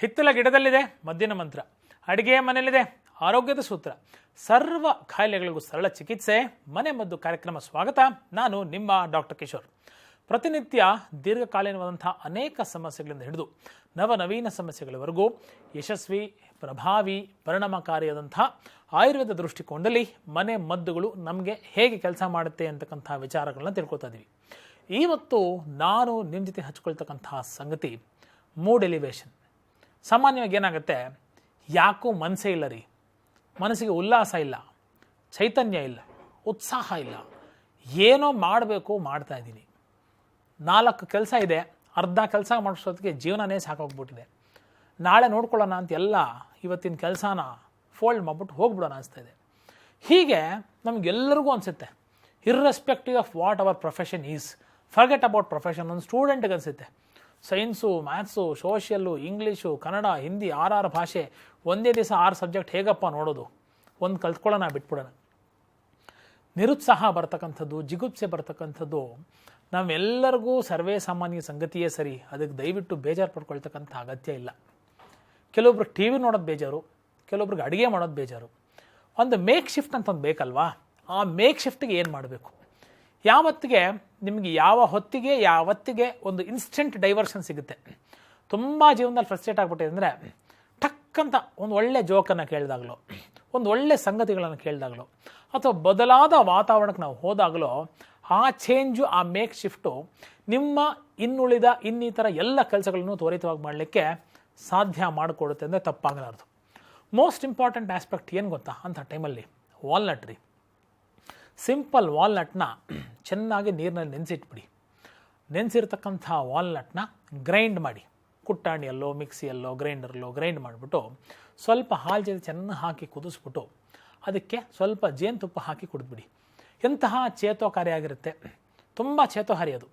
ಹಿತ್ತಲ ಗಿಡದಲ್ಲಿದೆ ಮದ್ದಿನ ಮಂತ್ರ, ಅಡಿಗೆ ಮನೆಯಲ್ಲಿದೆ ಆರೋಗ್ಯದ ಸೂತ್ರ, ಸರ್ವ ಕಾಯಿಲೆಗಳಿಗೂ ಸರಳ ಚಿಕಿತ್ಸೆ ಮನೆ ಮದ್ದು ಕಾರ್ಯಕ್ರಮ ಸ್ವಾಗತ. ನಾನು ನಿಮ್ಮ ಡಾಕ್ಟರ್ ಕಿಶೋರ್. ಪ್ರತಿನಿತ್ಯ ದೀರ್ಘಕಾಲೀನವಾದಂಥ ಅನೇಕ ಸಮಸ್ಯೆಗಳಿಂದ ಹಿಡಿದು ನವನವೀನ ಸಮಸ್ಯೆಗಳವರೆಗೂ ಯಶಸ್ವಿ, ಪ್ರಭಾವಿ, ಪರಿಣಾಮಕಾರಿಯಾದಂಥ ಆಯುರ್ವೇದ ದೃಷ್ಟಿಕೋನದಲ್ಲಿ ಮನೆ ಮದ್ದುಗಳು ನಮಗೆ ಹೇಗೆ ಕೆಲಸ ಮಾಡುತ್ತೆ ಅಂತಕ್ಕಂಥ ವಿಚಾರಗಳನ್ನ ತಿಳ್ಕೊತಾ ಇದ್ದೀವಿ. ಇವತ್ತು ನಾನು ನಿಮ್ಮ ಜೊತೆ ಹಚ್ಕೊಳ್ತಕ್ಕಂತಹ ಸಂಗತಿ ಮೂಡ್ ಎಲಿವೇಶನ್. ಸಾಮಾನ್ಯವಾಗಿ ಏನಾಗುತ್ತೆ, ಯಾಕೋ ಮನಸ್ಸೇ ಇಲ್ಲ ರೀ, ಮನಸ್ಸಿಗೆ ಉಲ್ಲಾಸ ಇಲ್ಲ, ಚೈತನ್ಯ ಇಲ್ಲ, ಉತ್ಸಾಹ ಇಲ್ಲ, ಏನೋ ಮಾಡಬೇಕು ಮಾಡ್ತಾ ಇದ್ದೀನಿ, 4 ಕೆಲಸ ಇದೆ, ಅರ್ಧ ಕೆಲಸ ಮಾಡಿಸೋದಕ್ಕೆ ಜೀವನನೇ ಸಾಕೋಗ್ಬಿಟ್ಟಿದೆ, ನಾಳೆ ನೋಡ್ಕೊಳ್ಳೋಣ ಅಂತ ಎಲ್ಲ ಇವತ್ತಿನ ಕೆಲಸನ ಫೋಲ್ಡ್ ಮಾಡಿಬಿಟ್ಟು ಹೋಗ್ಬಿಡೋಣ ಅನಿಸ್ತಾ ಇದೆ. ಹೀಗೆ ನಮಗೆಲ್ಲರಿಗೂ ಅನಿಸುತ್ತೆ, irrespective of what our profession is. Forget about profession. ಒಂದು ಸ್ಟೂಡೆಂಟ್ಗೆ ಅನಿಸುತ್ತೆ, science, maths, social, English, Kannada, Hindi 6 ಭಾಷೆ ಒಂದೇ ದಿವಸ 6 ಸಬ್ಜೆಕ್ಟ್ ಹೇಗಪ್ಪ ನೋಡೋದು, ಒಂದು ಕಲ್ತ್ಕೊಳ್ಳೋಣ ಬಿಟ್ಬಿಡೋಣ. ನಿರುತ್ಸಾಹ ಬರ್ತಕ್ಕಂಥದ್ದು, ಜಿಗುಪ್ಸೆ ಬರ್ತಕ್ಕಂಥದ್ದು ನಾವೆಲ್ಲರಿಗೂ ಸರ್ವೇ ಸಾಮಾನ್ಯ ಸಂಗತಿಯೇ ಸರಿ. ಅದಕ್ಕೆ ದಯವಿಟ್ಟು ಬೇಜಾರು ಪಡ್ಕೊಳ್ತಕ್ಕಂಥ ಅಗತ್ಯ ಇಲ್ಲ. ಕೆಲವೊಬ್ರು ಟಿ ವಿ ನೋಡೋದು ಬೇಜಾರು, ಕೆಲವೊಬ್ರಿಗೆ ಅಡುಗೆ ಮಾಡೋದು ಬೇಜಾರು. ಒಂದು ಮೇಕ್ ಶಿಫ್ಟ್ ಅಂತ ಒಂದು ಬೇಕಲ್ವಾ? ಆ ಮೇಕ್ ಶಿಫ್ಟಿಗೆ ಏನು ಮಾಡಬೇಕು, ಯಾವತ್ತಿಗೆ ನಿಮಗೆ ಯಾವತ್ತಿಗೆ ಒಂದು ಇನ್ಸ್ಟೆಂಟ್ ಡೈವರ್ಷನ್ ಸಿಗುತ್ತೆ. ತುಂಬ ಜೀವನದಲ್ಲಿ ಫ್ರಸ್ಟ್ರೇಟ್ ಆಗಿಬಿಟ್ಟಿದೆ ಅಂದರೆ ಟಕ್ಕಂತ ಒಂದು ಒಳ್ಳೆ ಜೋಕನ್ನು ಕೇಳಿದಾಗಲೋ, ಒಂದು ಒಳ್ಳೆ ಸಂಗತಿಗಳನ್ನು ಕೇಳಿದಾಗಲೋ, ಅಥವಾ ಬದಲಾದ ವಾತಾವರಣಕ್ಕೆ ನಾವು ಹೋದಾಗಲೋ ಆ ಚೇಂಜು, ಆ ಮೇಕ್ ಶಿಫ್ಟು ನಿಮ್ಮ ಇನ್ನಿತರ ಎಲ್ಲ ಕೆಲಸಗಳನ್ನು ತ್ವರಿತವಾಗಿ ಮಾಡಲಿಕ್ಕೆ ಸಾಧ್ಯ ಮಾಡಿಕೊಡುತ್ತೆ ಅಂದರೆ ತಪ್ಪಾಗಲಾರದು. ಮೋಸ್ಟ್ ಇಂಪಾರ್ಟೆಂಟ್ ಆಸ್ಪೆಕ್ಟ್ ಏನು ಗೊತ್ತಾ ಅಂಥ ಟೈಮಲ್ಲಿ? ವಾಲ್ನಟ್ ರೀ. ಸಿಂಪಲ್ ವಾಲ್ನಟ್ನ ಚೆನ್ನಾಗಿ ನೀರಿನಲ್ಲಿ ನೆನೆಸಿಟ್ಬಿಡಿ. ನೆನೆಸಿರ್ತಕ್ಕಂಥ ವಾಲ್ನಟ್ನ ಗ್ರೈಂಡ್ ಮಾಡಿ, ಕುಟ್ಟಾಣಿಯಲ್ಲೋ ಮಿಕ್ಸಿಯಲ್ಲೋ ಗ್ರೈಂಡರಲ್ಲೋ ಗ್ರೈಂಡ್ ಮಾಡಿಬಿಟ್ಟು ಸ್ವಲ್ಪ ಹಾಲು ಜೊತೆ ಚೆನ್ನಾಗಿ ಹಾಕಿ ಕುದಿಸ್ಬಿಟ್ಟು ಅದಕ್ಕೆ ಸ್ವಲ್ಪ ಜೇನುತುಪ್ಪ ಹಾಕಿ ಕುಡಿದ್ಬಿಡಿ. ಎಂತಹ ಚೇತೋಕಾರಿಯಾಗಿರುತ್ತೆ, ತುಂಬ ಚೇತೋಹಾರಿ ಅದು,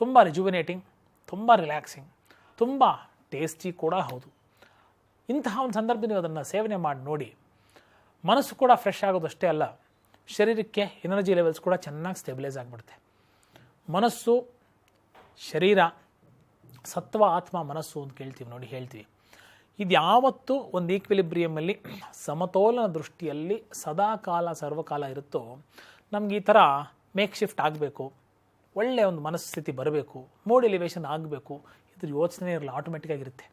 ತುಂಬ ರಿಜುವಿನೇಟಿಂಗ್, ತುಂಬ ರಿಲ್ಯಾಕ್ಸಿಂಗ್, ತುಂಬ ಟೇಸ್ಟಿ ಕೂಡ ಹೌದು. ಇಂತಹ ಒಂದು ಸಂದರ್ಭದಲ್ಲಿ ನೀವು ಅದನ್ನು ಸೇವನೆ ಮಾಡಿ ನೋಡಿ. ಮನಸ್ಸು ಕೂಡ ಫ್ರೆಶ್ ಆಗೋದಷ್ಟೇ ಅಲ್ಲ, ಶರೀರಕ್ಕೆ ಎನರ್ಜಿ ಲೆವೆಲ್ಸ್ ಕೂಡ ಚೆನ್ನಾಗಿ ಸ್ಟೆಬಿಲೈಸ್ ಆಗಿಬಿಡುತ್ತೆ. ಮನಸ್ಸು, ಶರೀರ, ಸತ್ವ, ಆತ್ಮ, ಮನಸ್ಸು ಅಂತ ಕೇಳ್ತೀವಿ ನೋಡಿ, ಹೇಳ್ತೀವಿ. ಇದು ಯಾವತ್ತೂ ಒಂದು ಈಕ್ವಿಲಿಬ್ರಿಯಮಲ್ಲಿ, ಸಮತೋಲನ ದೃಷ್ಟಿಯಲ್ಲಿ ಸದಾಕಾಲ ಸರ್ವಕಾಲ ಇರುತ್ತೋ, ನಮ್ಗೆ ಈ ಥರ ಮೇಕ್ ಶಿಫ್ಟ್ ಆಗಬೇಕು, ಒಳ್ಳೆಯ ಒಂದು ಮನಸ್ಥಿತಿ ಬರಬೇಕು, ಮೂಡ್ ಎಲಿವೇಶನ್ ಆಗಬೇಕು, ಇದ್ರ ಯೋಚನೆ ಇರಲ್ಲ, ಆಟೋಮೆಟಿಕ್ಕಾಗಿರುತ್ತೆ.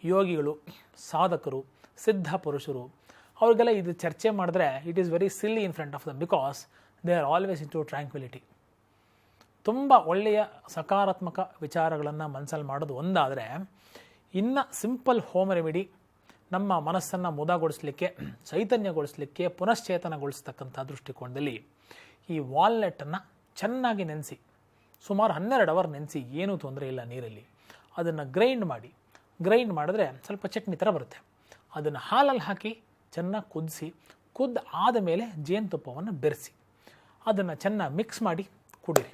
ಯೋಗಿಗಳು, ಸಾಧಕರು, ಸಿದ್ಧ ಪುರುಷರು ಅವ್ರಿಗೆಲ್ಲ ಇದು ಚರ್ಚೆ ಮಾಡಿದ್ರೆ it is very silly in front of them, because they are always in to tranquillity. ತುಂಬ ಒಳ್ಳೆಯ ಸಕಾರಾತ್ಮಕ ವಿಚಾರಗಳನ್ನು ಮನಸ್ಸಲ್ಲಿ ಮಾಡೋದು ಒಂದಾದರೆ, ಇನ್ನು ಸಿಂಪಲ್ ಹೋಮ್ ರೆಮಿಡಿ ನಮ್ಮ ಮನಸ್ಸನ್ನು ಮುದಗೊಳಿಸಲಿಕ್ಕೆ, ಚೈತನ್ಯಗೊಳಿಸಲಿಕ್ಕೆ, ಪುನಶ್ಚೇತನಗೊಳಿಸ್ತಕ್ಕಂಥ ದೃಷ್ಟಿಕೋನದಲ್ಲಿ ಈ ವಾಲ್ನಟ್ಟನ್ನು ಚೆನ್ನಾಗಿ ನೆನೆಸಿ, ಸುಮಾರು 12 ಅವರ್ ನೆನೆಸಿ, ಏನೂ ತೊಂದರೆ ಇಲ್ಲ ನೀರಲ್ಲಿ, ಅದನ್ನು ಗ್ರೈಂಡ್ ಮಾಡಿದ್ರೆ ಸ್ವಲ್ಪ ಚಟ್ನಿ ಥರ ಬರುತ್ತೆ. ಅದನ್ನು ಹಾಲಲ್ಲಿ ಹಾಕಿ ಚೆನ್ನಾಗಿ ಕುದ್ದು ಆದ ಮೇಲೆ ಜೇನುತುಪ್ಪವನ್ನು ಬೆರೆಸಿ ಅದನ್ನು ಚೆನ್ನಾಗಿ ಮಿಕ್ಸ್ ಮಾಡಿ ಕುಡೀರಿ.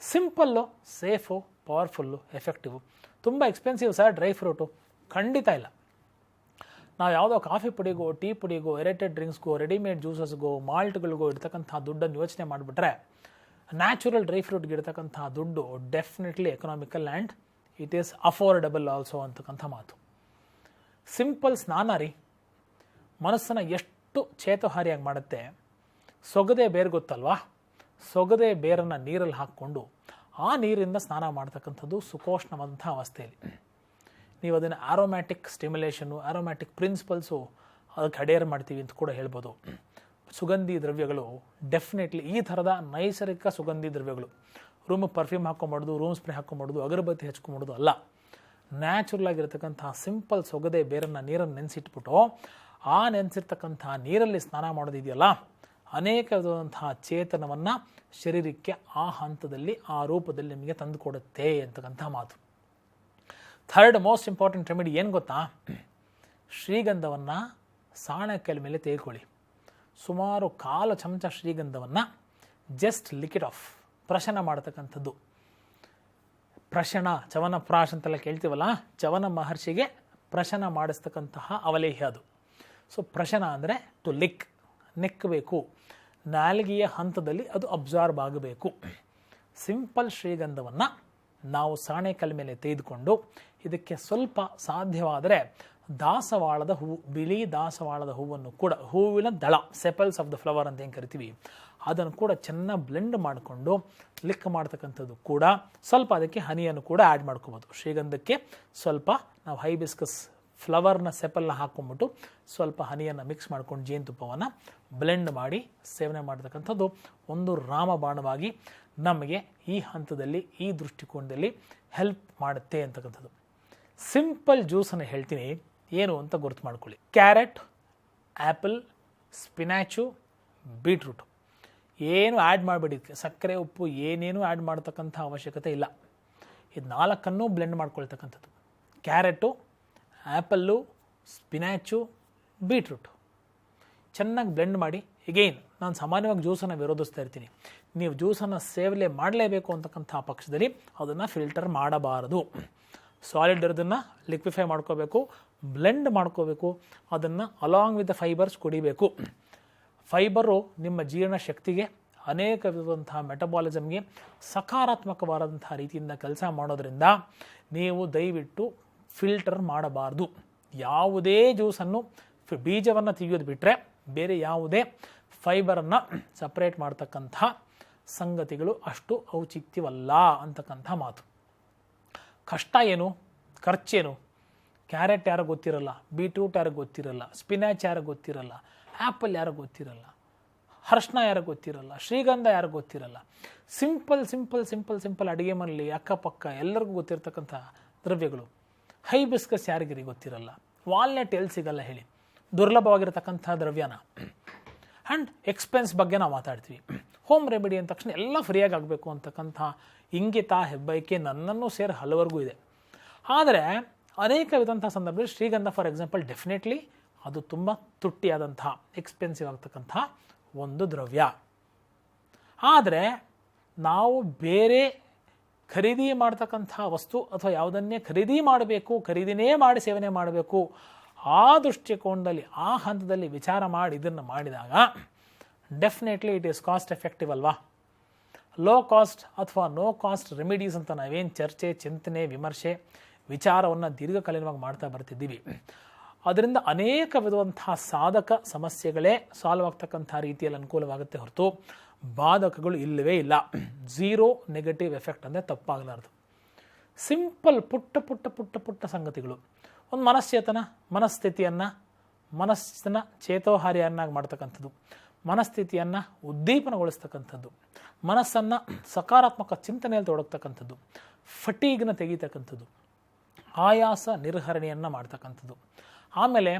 Simple, safe, powerful, effective. ತುಂಬ ಎಕ್ಸ್ಪೆನ್ಸಿವ್ ಸರ್ ಡ್ರೈ ಫ್ರೂಟು? ಖಂಡಿತ ಇಲ್ಲ. ನಾವು ಯಾವುದೋ ಕಾಫಿ ಪುಡಿಗೋ, ಟೀ ಪುಡಿಗೋ, ಎರೇಟೆಡ್ ಡ್ರಿಂಕ್ಸ್ಗೋ, ರೆಡಿಮೇಡ್ ಜ್ಯೂಸಸ್ಗೋ, ಮಾಲ್ಟ್ಗಳಿಗೋ ಇಡ್ತಕ್ಕಂಥ ದುಡ್ಡನ್ನು ಯೋಚನೆ ಮಾಡಿಬಿಟ್ರೆ ನ್ಯಾಚುರಲ್ ಡ್ರೈ ಫ್ರೂಟ್ಗೆ ಇಡ್ತಕ್ಕಂಥ ದುಡ್ಡು definitely economical and it is affordable also ಅಂತಕ್ಕಂಥ ಮಾತು. ಸಿಂಪಲ್ ಸ್ನಾನ ರೀ, ಮನಸ್ಸನ್ನು ಎಷ್ಟು ಚೇತೋಹಾರಿಯಾಗಿ ಮಾಡುತ್ತೆ. ಸೊಗದೆ ಬೇರು ಗೊತ್ತಲ್ವಾ? ಸೊಗದೆ ಬೇರನ್ನು ನೀರಲ್ಲಿ ಹಾಕ್ಕೊಂಡು ಆ ನೀರಿಂದ ಸ್ನಾನ ಮಾಡ್ತಕ್ಕಂಥದ್ದು ಸುಖೋಷ್ಣವಾದಂಥ ಅವಸ್ಥೆಯಲ್ಲಿ. ನೀವು ಅದನ್ನು ಆರೋಮ್ಯಾಟಿಕ್ ಸ್ಟಿಮ್ಯುಲೇಷನು, ಆರೋಮ್ಯಾಟಿಕ್ ಪ್ರಿನ್ಸಿಪಲ್ಸು ಅದಕ್ಕೆ ಅಡೇರ್ ಮಾಡ್ತೀವಿ ಅಂತ ಕೂಡ ಹೇಳ್ಬೋದು. ಸುಗಂಧಿ ದ್ರವ್ಯಗಳು ಡೆಫಿನೆಟ್ಲಿ ಈ ಥರದ ನೈಸರ್ಗಿಕ ಸುಗಂಧಿ ದ್ರವ್ಯಗಳು, ರೂಮಿಗೆ ಪರ್ಫ್ಯೂಮ್ ಹಾಕ್ಕೊಂಬಾರ್ದು, ರೂಮ್ ಸ್ಪ್ರೇ ಹಾಕ್ಕೊಂಬಾರ್ದು, ಅಗರಬತ್ತಿ ಹಚ್ಕೊಂಬಾರ್ದು ಅಲ್ಲ. ನ್ಯಾಚುರಲ್ ಆಗಿರ್ತಕ್ಕಂಥ ಸಿಂಪಲ್ ಸೊಗದೆ ಬೇರನ್ನು ನೀರನ್ನು ನೆನೆಸಿಟ್ಬಿಟ್ಟು ಆ ನೆನೆಸಿರ್ತಕ್ಕಂಥ ನೀರಲ್ಲಿ ಸ್ನಾನ ಮಾಡೋದಿದೆಯಲ್ಲ, ಅನೇಕ ವಿಧವಾದಂತಹ ಚೇತನವನ್ನು ಶರೀರಕ್ಕೆ ಆ ಹಂತದಲ್ಲಿ, ಆ ರೂಪದಲ್ಲಿ ನಿಮಗೆ ತಂದು ಕೊಡುತ್ತೆ ಅಂತಕ್ಕಂಥ ಮಾತು. ಥರ್ಡ್ ಮೋಸ್ಟ್ ಇಂಪಾರ್ಟೆಂಟ್ ರೆಮಿಡಿ ಏನು ಗೊತ್ತಾ? ಶ್ರೀಗಂಧವನ್ನು ಸಾಣಕ್ಕೆಲ ಮೇಲೆ ತೆಗೆದುಕೊಳ್ಳಿ. ಸುಮಾರು 1/4 ಚಮಚ ಶ್ರೀಗಂಧವನ್ನು ಜಸ್ಟ್ ಲಿಕ್ವಿಡ್ ಆಫ್ ಪ್ರಶನ ಮಾಡತಕ್ಕಂಥದ್ದು. ಪ್ರಶನ, ಚವನಪ್ರಾಶ್ ಅಂತೆಲ್ಲ ಕೇಳ್ತೀವಲ್ಲ, ಚವನ ಮಹರ್ಷಿಗೆ ಪ್ರಶನ ಮಾಡಿಸ್ತಕ್ಕಂತಹ ಅವಲೇಹ್ಯ ಅದು. ಸೊ ಪ್ರಶನ ಅಂದರೆ ಟು ನೆಕ್ಕಬೇಕು, ನಾಲಿಗೆಯ ಹಂತದಲ್ಲಿ ಅದು ಅಬ್ಸಾರ್ಬ್ ಆಗಬೇಕು. ಸಿಂಪಲ್ ಶ್ರೀಗಂಧವನ್ನು ನಾವು ಸಾಣೆಕಲ್ ಮೇಲೆ ತೆಗೆದುಕೊಂಡು ಇದಕ್ಕೆ ಸ್ವಲ್ಪ ಸಾಧ್ಯವಾದರೆ ದಾಸವಾಳದ ಹೂವು, ಬಿಳಿ ದಾಸವಾಳದ ಹೂವನ್ನು ಕೂಡ, ಹೂವಿನ ದಳ, ಸೆಪಲ್ಸ್ ಆಫ್ ದ ಫ್ಲವರ್ ಅಂತ ಏನು ಕರಿತೀವಿ, ಅದನ್ನು ಕೂಡ ಚೆನ್ನಾಗಿ ಬ್ಲೆಂಡ್ ಮಾಡಿಕೊಂಡು ಲಿಕ್ ಮಾಡ್ತಕ್ಕಂಥದ್ದು ಕೂಡ, ಸ್ವಲ್ಪ ಅದಕ್ಕೆ ಹನಿಯನ್ನು ಕೂಡ ಆ್ಯಡ್ ಮಾಡ್ಕೋಬೋದು. ಶ್ರೀಗಂಧಕ್ಕೆ ಸ್ವಲ್ಪ ನಾವು ಹೈಬಿಸ್ಕಸ್ ಫ್ಲವರ್ನ ಸೆಪಲ್ನ ಹಾಕ್ಕೊಂಬಿಟ್ಟು ಸ್ವಲ್ಪ ಹನಿಯನ್ನು ಮಿಕ್ಸ್ ಮಾಡ್ಕೊಂಡು ಜೇನುತುಪ್ಪವನ್ನು ಬ್ಲೆಂಡ್ ಮಾಡಿ ಸೇವನೆ ಮಾಡ್ತಕ್ಕಂಥದ್ದು ಒಂದು ರಾಮಬಾಣವಾಗಿ ನಮಗೆ ಈ ಹಂತದಲ್ಲಿ, ಈ ದೃಷ್ಟಿಕೋನದಲ್ಲಿ ಹೆಲ್ಪ್ ಮಾಡುತ್ತೆ ಅಂತಕ್ಕಂಥದ್ದು. ಸಿಂಪಲ್ ಜ್ಯೂಸನ್ನು ಹೇಳ್ತೀನಿ, ಏನು ಅಂತ ಗುರುತು ಮಾಡ್ಕೊಳ್ಳಿ. ಕ್ಯಾರೆಟ್, ಆ್ಯಪಲ್, ಸ್ಪಿನಾಚು, ಬೀಟ್ರೂಟು, ಏನು ಆ್ಯಡ್ ಮಾಡಬೇಡಿ. ಸಕ್ಕರೆ, ಉಪ್ಪು ಏನೇನು ಆ್ಯಡ್ ಮಾಡ್ತಕ್ಕಂಥ ಅವಶ್ಯಕತೆ ಇಲ್ಲ. ಇದು 4 ಬ್ಲೆಂಡ್ ಮಾಡ್ಕೊಳ್ತಕ್ಕಂಥದ್ದು. ಕ್ಯಾರೆಟು, ಆ್ಯಪಲ್ಲು, ಸ್ಪಿನಾಚು, ಬೀಟ್ರೂಟು ಚೆನ್ನಾಗಿ ಬ್ಲೆಂಡ್ ಮಾಡಿ. ಎಗೈನ್ ನಾನು ಸಾಮಾನ್ಯವಾಗಿ ಜ್ಯೂಸನ್ನು ವಿರೋಧಿಸ್ತಾ ಇರ್ತೀನಿ. ನೀವು ಜ್ಯೂಸನ್ನು ಸೇವನೆ ಮಾಡಲೇಬೇಕು ಅಂತಕ್ಕಂಥ ಪಕ್ಷದಲ್ಲಿ ಅದನ್ನು ಫಿಲ್ಟರ್ ಮಾಡಬಾರದು. ಸಾಲಿಡ್ ಇರೋದನ್ನು ಲಿಕ್ವಿಫೈ ಮಾಡ್ಕೋಬೇಕು, ಬ್ಲೆಂಡ್ ಮಾಡ್ಕೋಬೇಕು, ಅದನ್ನು ಅಲಾಂಗ್ ವಿತ್ ದ ಫೈಬರ್ಸ್ ಕುಡಿಬೇಕು. ಫೈಬರು ನಿಮ್ಮ ಜೀರ್ಣ ಶಕ್ತಿಗೆ, ಅನೇಕ ವಿಧವಾದಂತಹ ಮೆಟಬಾಲಿಸಮ್ಗೆ ಸಕಾರಾತ್ಮಕವಾದಂತಹ ರೀತಿಯಿಂದ ಕೆಲಸ ಮಾಡೋದ್ರಿಂದ ನೀವು ದಯವಿಟ್ಟು ಫಿಲ್ಟರ್ ಮಾಡಬಾರ್ದು. ಯಾವುದೇ ಜ್ಯೂಸನ್ನು ಬೀಜವನ್ನು ತೆಗೆಯೋದು ಬಿಟ್ಟರೆ ಬೇರೆ ಯಾವುದೇ ಫೈಬರನ್ನು ಸಪ್ರೇಟ್ ಮಾಡ್ತಕ್ಕಂಥ ಸಂಗತಿಗಳು ಅಷ್ಟು ಔಚಿತ್ಯವಲ್ಲ ಅಂತಕ್ಕಂಥ ಮಾತು. ಕಷ್ಟ ಏನು, ಖರ್ಚೇನು? ಕ್ಯಾರೆಟ್ ಯಾರು ಗೊತ್ತಿರಲ್ಲ, ಬೀಟ್ರೂಟ್ ಯಾರು ಗೊತ್ತಿರಲ್ಲ, ಸ್ಪಿನಾಚ್ ಯಾರು ಗೊತ್ತಿರಲ್ಲ, ಆ್ಯಪಲ್ ಯಾರು ಗೊತ್ತಿರಲ್ಲ, ಅರಿಶಿನ ಯಾರು ಗೊತ್ತಿರಲ್ಲ, ಶ್ರೀಗಂಧ ಯಾರು ಗೊತ್ತಿರಲ್ಲ. ಸಿಂಪಲ್ ಅಡುಗೆ ಮನೆಯಲ್ಲಿ ಅಕ್ಕಪಕ್ಕ ಎಲ್ಲರಿಗೂ ಗೊತ್ತಿರ್ತಕ್ಕಂಥ ದ್ರವ್ಯಗಳು. ಹೈಬಿಸ್ಕಸ್ ಯಾರಿಗಿರಿ ಗೊತ್ತಿರಲ್ಲ, ವಾಲ್ನಟ್ ಎಲ್ಲಿ ಸಿಗಲ್ಲ ಹೇಳಿ, ದುರ್ಲಭವಾಗಿರತಕ್ಕಂಥ ದ್ರವ್ಯನ. ಆ್ಯಂಡ್ ಎಕ್ಸ್ಪೆನ್ಸ್ ಬಗ್ಗೆ ನಾವು ಮಾತಾಡ್ತೀವಿ. ಹೋಮ್ ರೆಮಿಡಿ ಅಂದ ತಕ್ಷಣ ಎಲ್ಲ ಫ್ರೀಯಾಗಿ ಆಗಬೇಕು ಅಂತಕ್ಕಂಥ ಇಂಗಿತ, ಹೆಬ್ಬೈಕೆ ನನ್ನನ್ನು ಸೇರಿ ಹಲವರೆಗೂ ಇದೆ. ಆದರೆ ಅನೇಕ ವಿಧಂಥ ಸಂದರ್ಭದಲ್ಲಿ ಶ್ರೀಗಂಧ ಫಾರ್ ಎಕ್ಸಾಂಪಲ್ ಡೆಫಿನೆಟ್ಲಿ ಅದು ತುಂಬ ತುಟ್ಟಿಯಾದಂಥ, ಎಕ್ಸ್ಪೆನ್ಸಿವ್ ಆಗ್ತಕ್ಕಂಥ ಒಂದು ದ್ರವ್ಯ. ಆದರೆ ನಾವು ಬೇರೆ ಖರೀದಿ ಮಾಡ್ತಕ್ಕಂಥ ವಸ್ತು ಅಥವಾ ಯಾವುದನ್ನೇ ಖರೀದಿ ಮಾಡಬೇಕು, ಖರೀದಿನೇ ಮಾಡಿ ಸೇವನೆ ಮಾಡಬೇಕು, ಆ ದೃಷ್ಟಿಕೋನದಲ್ಲಿ, ಆ ಹಂತದಲ್ಲಿ ವಿಚಾರ ಮಾಡಿ ಇದನ್ನು ಮಾಡಿದಾಗ definitely it is cost effective ಅಲ್ವಾ. ಲೋ ಕಾಸ್ಟ್ ಅಥವಾ ನೋ ಕಾಸ್ಟ್ ರೆಮಿಡೀಸ್ ಅಂತ ನಾವೇನು ಚರ್ಚೆ, ಚಿಂತನೆ, ವಿಮರ್ಶೆ, ವಿಚಾರವನ್ನು ದೀರ್ಘಕಾಲೀನವಾಗಿ ಮಾಡ್ತಾ ಬರ್ತಿದ್ದೀವಿ. ಅದರಿಂದ ಅನೇಕ ವಿಧವಂತಹ ಸಾಧಕ ಸಮಸ್ಯೆಗಳೇ ಸಾಲ್ವ್ ಆಗ್ತಕ್ಕಂಥ ರೀತಿಯಲ್ಲಿ ಅನುಕೂಲವಾಗುತ್ತೆ ಹೊರತು ಬಾಧಕಗಳು ಇಲ್ಲವೇ ಇಲ್ಲ. ಝೀರೋ ನೆಗೆಟಿವ್ ಎಫೆಕ್ಟ್ ಅಂದರೆ ತಪ್ಪಾಗಲಾರದು. ಸಿಂಪಲ್ ಪುಟ್ಟ ಸಂಗತಿಗಳು ಒಂದು ಮನಸ್ಸನ್ನು ಚೇತೋಹಾರಿಯನ್ನಾಗಿ ಮಾಡ್ತಕ್ಕಂಥದ್ದು, ಮನಸ್ಥಿತಿಯನ್ನು ಉದ್ದೀಪನಗೊಳಿಸ್ತಕ್ಕಂಥದ್ದು, ಮನಸ್ಸನ್ನು ಸಕಾರಾತ್ಮಕ ಚಿಂತನೆಯಲ್ಲಿ ತೊಡಗ್ತಕ್ಕಂಥದ್ದು, ಫಟೀಗ್ನ ತೆಗೀತಕ್ಕಂಥದ್ದು, ಆಯಾಸ ನಿರ್ಹರಣೆಯನ್ನು ಮಾಡ್ತಕ್ಕಂಥದ್ದು. ಆಮೇಲೆ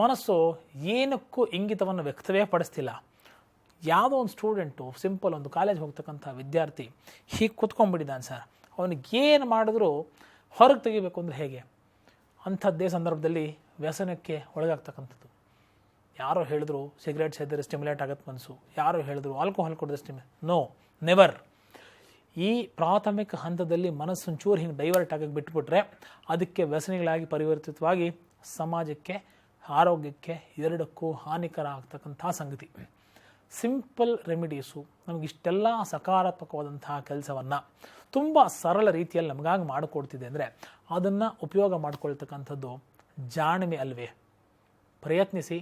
ಮನಸ್ಸು ಏನಕ್ಕೂ ಇಂಗಿತವನ್ನು ವ್ಯಕ್ತವೇ ಪಡಿಸ್ತಿಲ್ಲ. ಯಾವುದೋ ಒಂದು ಸ್ಟೂಡೆಂಟು, ಸಿಂಪಲ್ ಒಂದು ಕಾಲೇಜ್ ಹೋಗ್ತಕ್ಕಂಥ ವಿದ್ಯಾರ್ಥಿ ಹೀಗೆ ಕೂತ್ಕೊಂಡ್ಬಿಟ್ಟಿದ್ದಾನೆ ಸರ್, ಅವನಿಗೇನು ಮಾಡಿದ್ರೂ ಹೊರಗೆ ತೆಗಿಬೇಕು ಅಂದರೆ ಹೇಗೆ? ಅಂಥದ್ದೇ ಸಂದರ್ಭದಲ್ಲಿ ವ್ಯಸನಕ್ಕೆ ಒಳಗಾಗ್ತಕ್ಕಂಥದ್ದು. ಯಾರೋ ಹೇಳಿದ್ರು ಸಿಗರೇಟ್ ಸೇದಿದ್ರೆ ಸ್ಟಿಮ್ಯುಲೇಟ್ ಆಗತ್ತೆ ಮನಸ್ಸು, ಯಾರೋ ಹೇಳಿದ್ರು ಆಲ್ಕೋಹಾಲ್ ಕುಡಿದ್ರೆ ನೋ, ನೆವರ್. ಈ ಪ್ರಾಥಮಿಕ ಹಂತದಲ್ಲಿ ಮನಸ್ಸೊಂಚೂರು ಹಿಂಗೆ ಡೈವರ್ಟ್ ಆಗಿ ಬಿಟ್ಬಿಟ್ರೆ ಅದಕ್ಕೆ ವ್ಯಸನಿಗಳಾಗಿ ಪರಿವರ್ತಿತವಾಗಿ ಸಮಾಜಕ್ಕೆ, ಆರೋಗ್ಯಕ್ಕೆ ಎರಡಕ್ಕೂ ಹಾನಿಕರ ಆಗ್ತಕ್ಕಂಥ ಸಂಗತಿ. ಸಿಂಪಲ್ ರೆಮಿಡೀಸು ನಮಗಿಷ್ಟೆಲ್ಲ ಸಕಾರಾತ್ಮಕವಾದಂತಹ ಕೆಲಸವನ್ನು ತುಂಬ ಸರಳ ರೀತಿಯಲ್ಲಿ ನಮಗಾಗಿ ಮಾಡಿಕೊಡ್ತಿದೆ ಅಂದರೆ ಅದನ್ನು ಉಪಯೋಗ ಮಾಡಿಕೊಳ್ತಕ್ಕಂಥದ್ದು ಜಾಣ್ಮೆ ಅಲ್ವೇ? ಪ್ರಯತ್ನಿಸಿ.